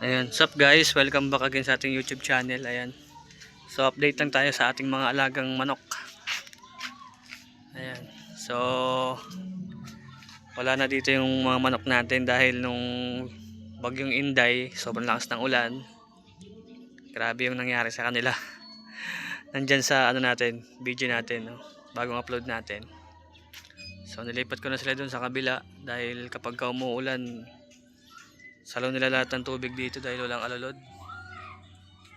Ayan, sup guys, welcome back again sa ating YouTube channel. Ayan. So update lang tayo sa ating mga alagang manok. Ayan. So wala na dito yung mga manok natin dahil nung bagyong Inday, sobrang lakas ng ulan. Grabe yung nangyari sa kanila. Nandyan sa ano natin, video natin, no? Bagong upload natin. So nilipat ko na sila dun sa kabila dahil kapag umuulan, salaw nila lahat ng tubig dito dahil walang alulod.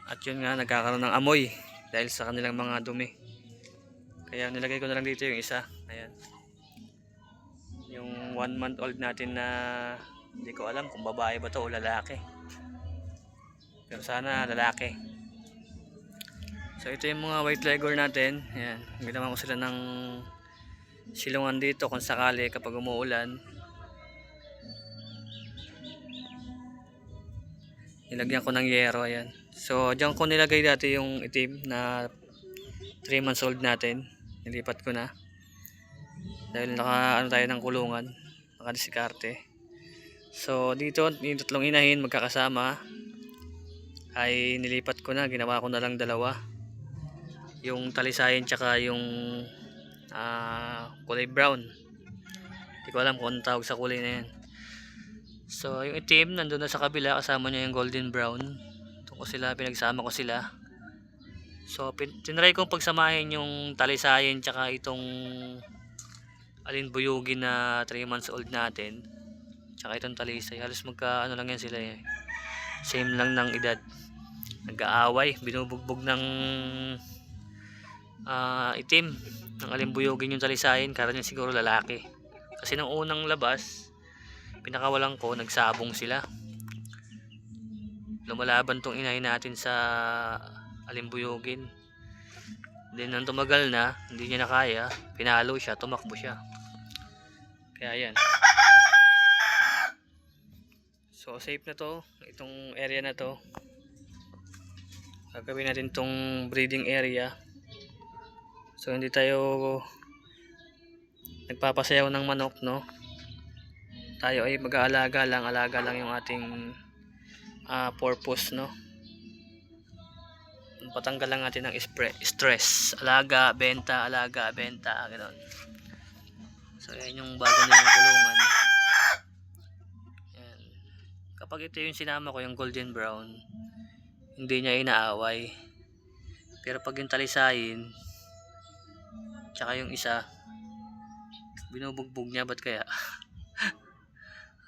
At yun nga, nagkakaroon ng amoy dahil sa kanilang mga dumi. Kaya nilagay ko na lang dito yung isa. Ayan. Yung 1 month old natin na hindi ko alam kung babae ba to o lalaki. Pero sana lalaki. So ito yung mga white leghorn natin. Ayan. Ginawa ko sila ng silungan dito kung sakali kapag umuulan. Nilagyan ko ng yero. Ayan. So dyan ko nilagay dati yung itim na 3 months old natin. Nilipat ko na. Dahil naka ano tayo ng kulungan. Nakadiskarte. So dito yung tatlong inahin magkakasama ay nilipat ko na. Ginawa ko na lang dalawa. Yung talisayin tsaka yung kulay brown. Hindi ko alam kung anong tawag sa kulay na yan. So yung itim nandun na sa kabila, kasama niya yung golden brown. Ito ko sila, pinagsama ko sila. So tinry kong pagsamahin yung talisayin tsaka itong alinbuyugin na 3 months old natin. Tsaka itong talisay, halos magka ano lang yan sila eh. Same lang ng edad. Nag-aaway, binubugbog ng itim ng alimbuyugin yung talisayin, kara niya siguro lalaki. Kasi nung unang labas, pinakawalan ko, nagsabong sila. Lumalaban tong inahin natin sa alimbuyugin. Then nang tumagal na, hindi niya na kaya, pinalo siya, tumakbo siya. Kaya yan. So safe na to, itong area na to. Gagawin natin tong breeding area. So hindi tayo nagpapasayaw ng manok, no? Tayo ay mag-aalaga lang, alaga lang yung ating purpose, no? Patanggal lang natin ng stress. Alaga, benta, gano'n. So yan yung bago nilang kulungan. Yan. Kapag ito yung sinama ko, yung golden brown, hindi niya inaaway. Pero pag yung talisayin tsaka yung isa, binubugbog niya, ba't kaya?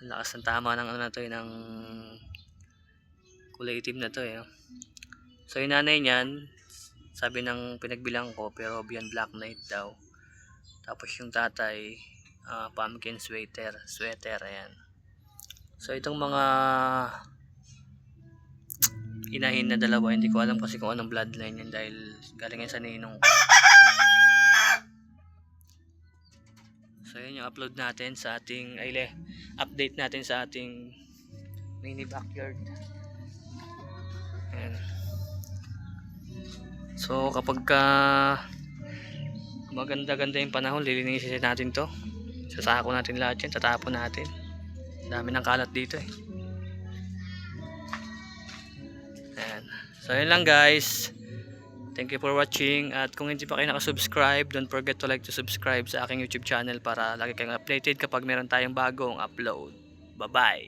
Ang lakas ng tama ng ano na to, ng kulay itim na to eh. So yung nanay niyan, sabi ng pinagbilang ko, Peruvian Black Knight daw. Tapos yung tatay, pumpkin sweater, ayan. So itong mga inahin na dalawa, hindi ko alam kasi kung anong bloodline yan dahil galing yan sa ninong. So yun yung upload natin sa ating update natin sa ating mini backyard. Ayan. So kapag maganda-ganda yung panahon, lilinisin natin to. Sasako natin lahat yan, tatapon natin. Dami ng kalat dito eh. Ayan. So yun lang guys. Thank you for watching, at kung hindi pa kayo nakasubscribe, don't forget to like to subscribe sa aking YouTube channel para lagi kayong updated kapag meron tayong bagong upload. Bye bye!